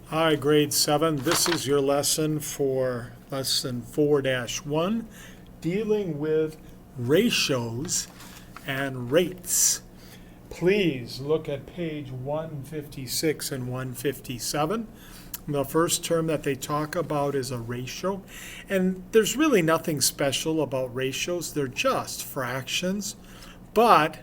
Hi, grade 7. This is your lesson for lesson 4-1, dealing with ratios and rates. Please look at page 156 and 157. The first term that they talk about is a ratio, and there's really nothing special about ratios. They're just fractions, but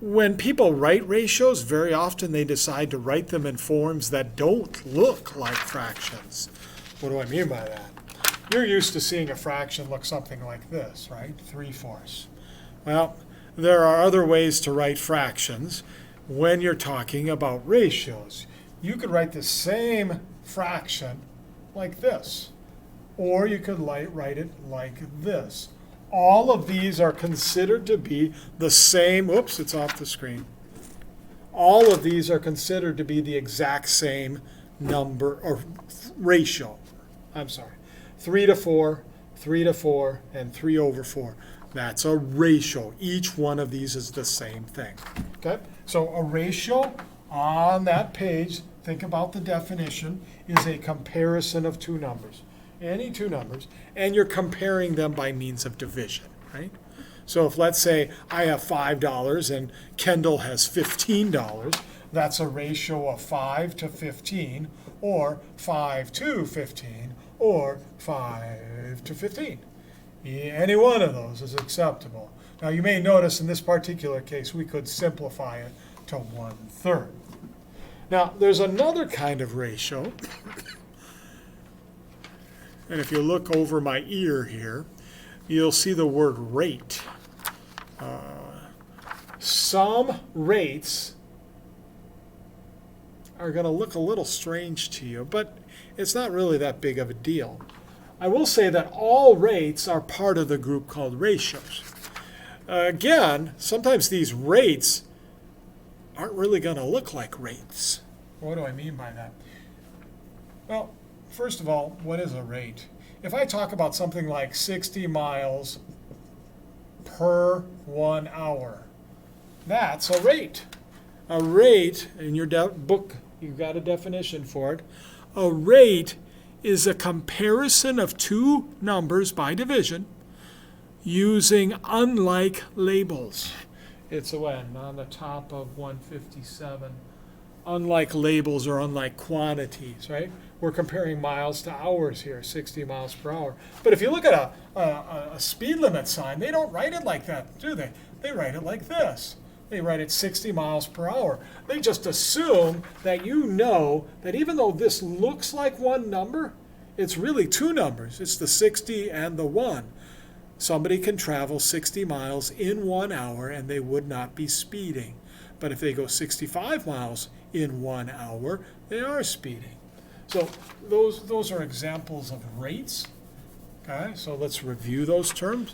when people write ratios, very often they decide to write them in forms that don't look like fractions. What do I mean by that? You're used to seeing a fraction look something like this, right? 3/4. Well, there are other ways to write fractions when you're talking about ratios. You could write the same fraction like this, or you could write it like this. All of these are considered to be the same. Oops, it's off the screen. All of these are considered to be the exact same number or ratio. I'm sorry. 3/4, 3/4, and 3/4. That's a ratio. Each one of these is the same thing. Okay? So a ratio on that page, think about the definition, is a comparison of two numbers. Any two numbers, and you're comparing them by means of division, right? So if, let's say, I have $5 and Kendall has $15, that's a ratio of 5 to 15, or 5 to 15, or 5 to 15. Any one of those is acceptable. Now you may notice in this particular case we could simplify it to 1/3. Now there's another kind of ratio. And if you look over my ear here, you'll see the word rate. Some rates are going to look a little strange to you, but it's not really that big of a deal. I will say that all rates are part of the group called ratios. Again, sometimes these rates aren't really going to look like rates. What do I mean by that? Well, first of all, what is a rate? If I talk about something like 60 miles per 1 hour, that's a rate. A rate, in your book, you've got a definition for it. A rate is a comparison of two numbers by division using unlike labels. It's when on the top of 157. Unlike labels or unlike quantities, right? We're comparing miles to hours here, 60 miles per hour. But if you look at a speed limit sign, they don't write it like that, do they? They write it like this. They write it 60 miles per hour. They just assume that you know that even though this looks like one number, it's really two numbers. It's the 60 and the 1. Somebody can travel 60 miles in 1 hour and they would not be speeding. But if they go 65 miles in 1 hour, they are speeding. So those are examples of rates. Okay, so let's review those terms.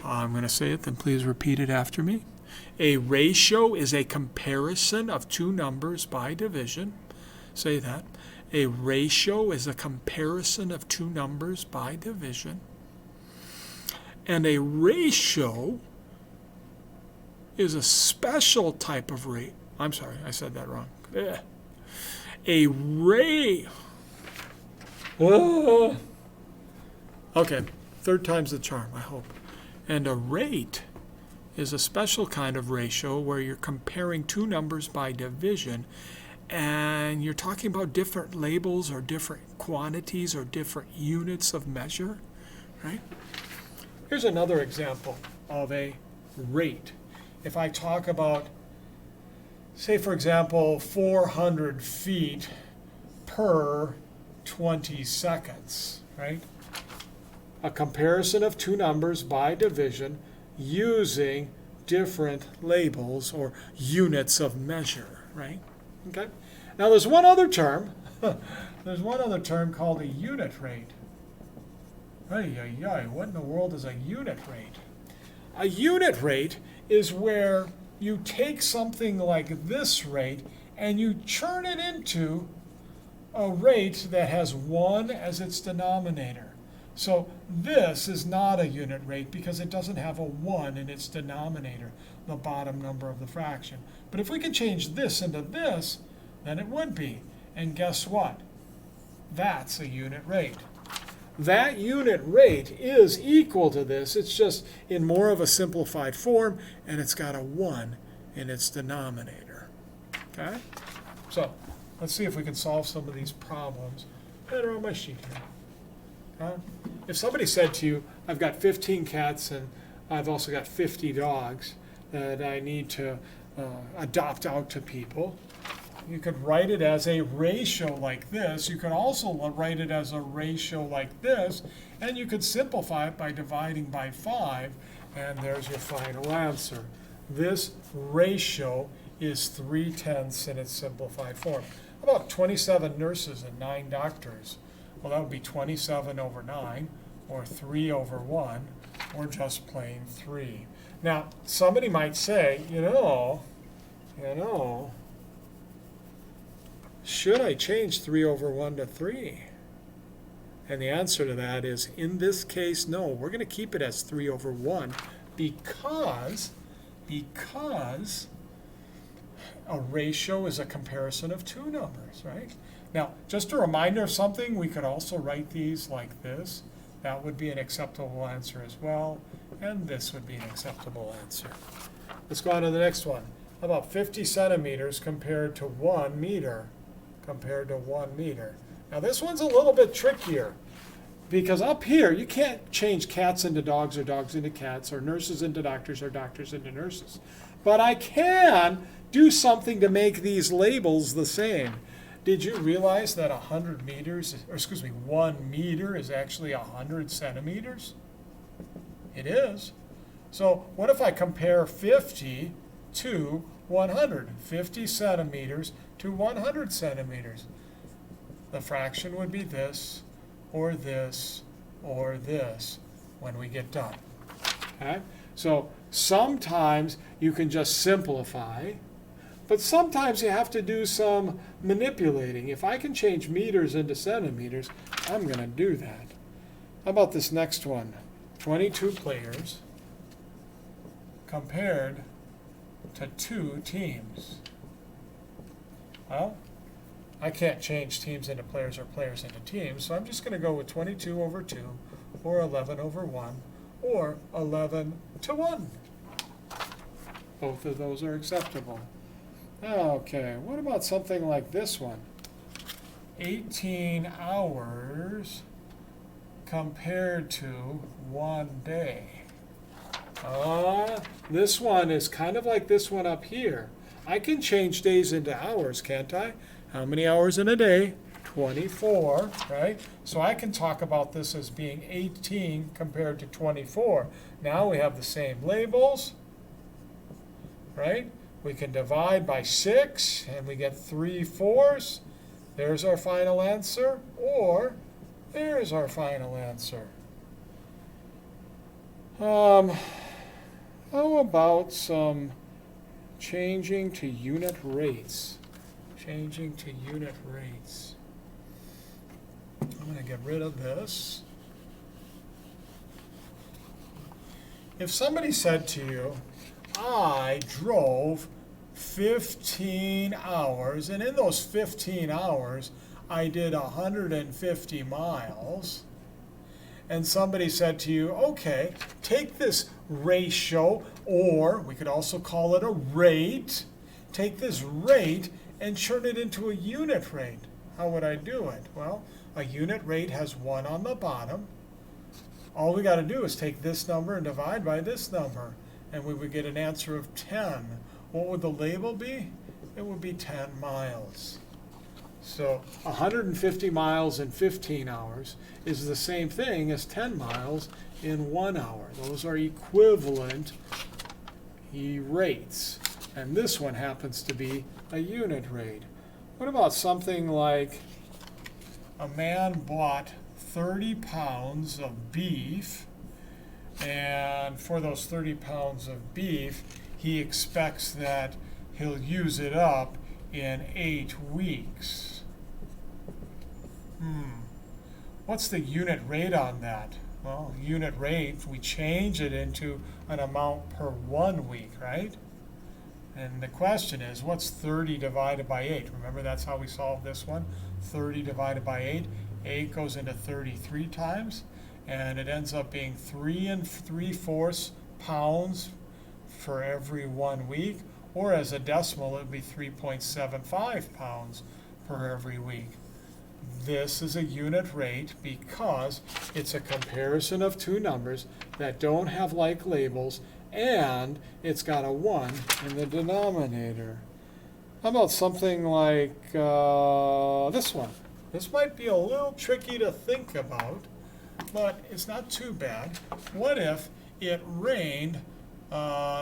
I'm going to say it, then please repeat it after me. A ratio is a comparison of two numbers by division. Say that. A ratio is a comparison of two numbers by division. And a ratio is a special type of rate. I'm sorry, I said that wrong. A rate. Okay, third time's the charm, I hope. And a rate is a special kind of ratio where you're comparing two numbers by division and you're talking about different labels or different quantities or different units of measure, right? Here's another example of a rate. If I talk about, say for example, 400 feet per 20 seconds, right? A comparison of two numbers by division using different labels or units of measure, right? Okay. Now there's one other term. There's one other term called a unit rate. What in the world is a unit rate? A unit rate is where you take something like this rate and you churn it into a rate that has 1 as its denominator. So this is not a unit rate because it doesn't have a 1 in its denominator, the bottom number of the fraction. But if we could change this into this, then it would be. And guess what? That's a unit rate. That unit rate is equal to this. It's just in more of a simplified form, and it's got a 1 in its denominator. Okay? So let's see if we can solve some of these problems that are on my sheet here. If somebody said to you, I've got 15 cats and I've also got 50 dogs that I need to adopt out to people, you could write it as a ratio like this. You could also write it as a ratio like this, and you could simplify it by dividing by 5, and there's your final answer. This ratio is 3/10 in its simplified form. About 27 nurses and 9 doctors. Well, that would be 27 over 9, or 3 over 1, or just plain 3. Now, somebody might say, should I change 3 over 1 to 3? And the answer to that is, in this case, no. We're going to keep it as 3 over 1 because a ratio is a comparison of two numbers, right? Now, just a reminder of something, we could also write these like this. That would be an acceptable answer as well, and this would be an acceptable answer. Let's go on to the next one. How about 50 centimeters compared to 1 meter? Now this one's a little bit trickier because up here you can't change cats into dogs or dogs into cats or nurses into doctors or doctors into nurses. But I can do something to make these labels the same. Did you realize that 1 meter is actually 100 centimeters? It is. So what if I compare 50 to 100? 50 centimeters to 100 centimeters. The fraction would be this, or this, or this when we get done. Okay? So sometimes you can just simplify, but sometimes you have to do some manipulating. If I can change meters into centimeters, I'm going to do that. How about this next one? 22 players compared to 2 teams. Well, I can't change teams into players or players into teams, so I'm just going to go with 22 over 2, or 11 over 1, or 11 to 1. Both of those are acceptable. Okay, what about something like this one? 18 hours compared to 1 day. This one is kind of like this one up here. I can change days into hours, can't I? How many hours in a day? 24, right? So I can talk about this as being 18 compared to 24. Now we have the same labels, right? We can divide by 6, and we get 3/4. There's our final answer, or there's our final answer. How about some changing to unit rates? Changing to unit rates. I'm going to get rid of this. If somebody said to you, I drove 15 hours, and in those 15 hours, I did 150 miles, and somebody said to you, okay, take this ratio, or we could also call it a rate, take this rate and turn it into a unit rate. How would I do it? Well, a unit rate has 1 on the bottom. All we got to do is take this number and divide by this number, and we would get an answer of 10. What would the label be? It would be 10 miles. So 150 miles in 15 hours is the same thing as 10 miles in 1 hour. Those are equivalent rates. And this one happens to be a unit rate. What about something like a man bought 30 pounds of beef, and for those 30 pounds of beef, he expects that he'll use it up in 8 weeks. What's the unit rate on that? Well, unit rate, we change it into an amount per 1 week, right? And the question is, what's 30 divided by 8? Remember, that's how we solved this one. 30 divided by 8. 8 goes into 33 times, and it ends up being 3 3/4 pounds for every 1 week, or as a decimal, it would be 3.75 pounds per every week. This is a unit rate because it's a comparison of two numbers that don't have like labels, and it's got a 1 in the denominator. How about something like this one? This might be a little tricky to think about, but it's not too bad. What if it rained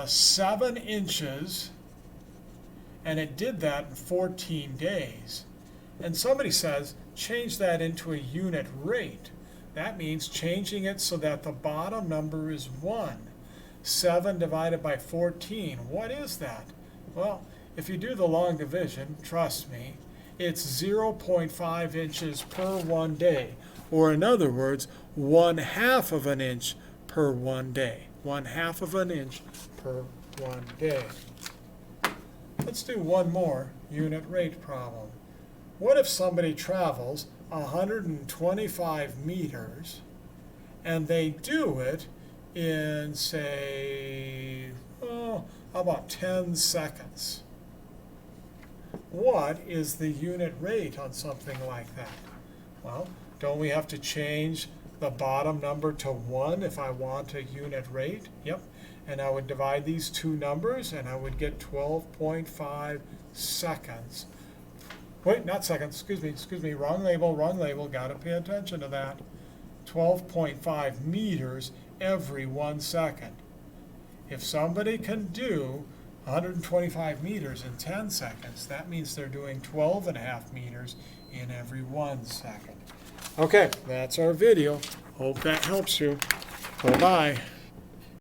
7 inches, and it did that in 14 days? And somebody says, change that into a unit rate. That means changing it so that the bottom number is 1. 7 divided by 14, what is that? Well, if you do the long division, trust me, it's 0.5 inches per 1 day. Or in other words, 1/2 of an inch per 1 day. 1/2 of an inch per 1 day. Let's do one more unit rate problem. What if somebody travels 125 meters and they do it in, say, how about 10 seconds? What is the unit rate on something like that? Well, don't we have to change the bottom number to 1 if I want a unit rate? Yep. And I would divide these two numbers, and I would get 12.5 seconds. Wait, not seconds, excuse me, wrong label, gotta pay attention to that. 12.5 meters every 1 second. If somebody can do 125 meters in 10 seconds, that means they're doing 12.5 meters in every 1 second. Okay, that's our video. Hope that helps you. Bye-bye.